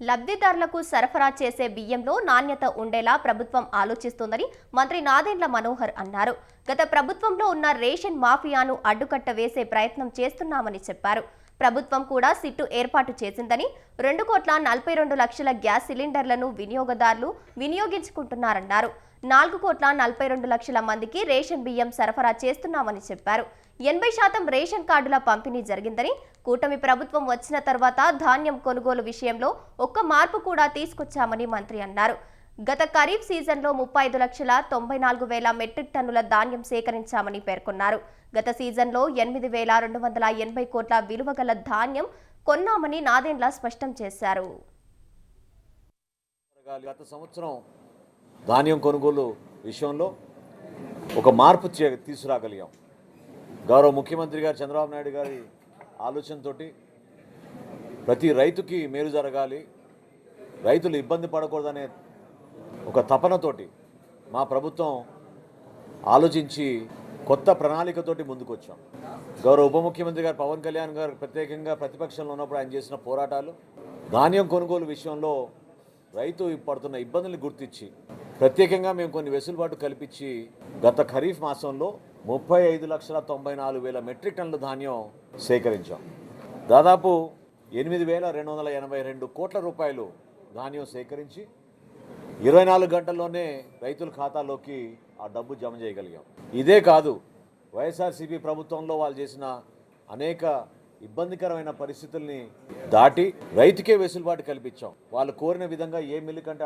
లబ్ధిదారులకు సరఫరా చేసే బియ్యంలో నాణ్యత ఉండేలా ప్రభుత్వం ఆలోచిస్తోందని మంత్రి నాదెండ్ల మనోహర్ అన్నారు. గత ప్రభుత్వంలో ఉన్న రేషన్ మాఫియాను అడ్డుకట్ట వేసే ప్రయత్నం చేస్తున్నామని చెప్పారు. ప్రభుత్వం కూడా సిట్టు ఏర్పాటు చేసిందని, 2,42,00,000 గ్యాస్ సిలిండర్లను వినియోగదారులు వినియోగించుకుంటున్నారన్నారు. 4,42,00,000 మందికి రేషన్ బియ్యం సరఫరా చేస్తున్నామని చెప్పారు. 80% రేషన్ కార్డుల పంపిణీ జరిగిందని, కూటమి ప్రభుత్వం వచ్చిన తర్వాత ధాన్యం కొనుగోలు విషయంలో ఒక్క మార్పు కూడా తీసుకొచ్చామని మంత్రి అన్నారు. గత ఖరీఫ్ సీజన్లో 35,94,000 మెట్రిక్ టన్నుల ధాన్యం సేకరించామని పేర్కొన్నారు. గత సీజన్లో 8,280 కోట్ల విలువ గల ధాన్యం కొన్నామని నాదెండ్ల స్పష్టం చేశారు. గత సంవత్సరం ధాన్యం కొనుగోలు విషయంలో ఒక మార్పు తీసుకురాగలిగాం. గౌరవ ముఖ్యమంత్రి గారు చంద్రబాబు నాయుడు గారి ఆలోచనతోటి ప్రతి రైతుకి మేలు జరగాలి, రైతులు ఇబ్బంది పడకూడదనే ఒక తపనతోటి మా ప్రభుత్వం ఆలోచించి కొత్త ప్రణాళికతోటి ముందుకొచ్చాం. గౌరవ ఉప ముఖ్యమంత్రి గారు పవన్ కళ్యాణ్ గారు ప్రత్యేకంగా ప్రతిపక్షంలో ఉన్నప్పుడు ఆయన చేసిన పోరాటాలు, ధాన్యం కొనుగోలు విషయంలో రైతు పడుతున్న ఇబ్బందులను గుర్తించి ప్రత్యేకంగా మేము కొన్ని వెసులుబాటు కల్పించి గత ఖరీఫ్ మాసంలో 35,94,000 మెట్రిక్ టన్నుల ధాన్యం సేకరించాం. దాదాపు 8,282 కోట్ల రూపాయలు ధాన్యం సేకరించి 24 గంటల్లోనే రైతుల ఖాతాలోకి ఆ డబ్బు జమ చేయగలిగాం. ఇదే కాదు, వైఎస్ఆర్సీపీ ప్రభుత్వంలో వాళ్ళు చేసిన అనేక ఇబ్బందికరమైన పరిస్థితుల్ని దాటి రైతుకే వెసులుబాటు కల్పించాం. వాళ్ళు కోరిన విధంగా ఏ మిల్లు కంటే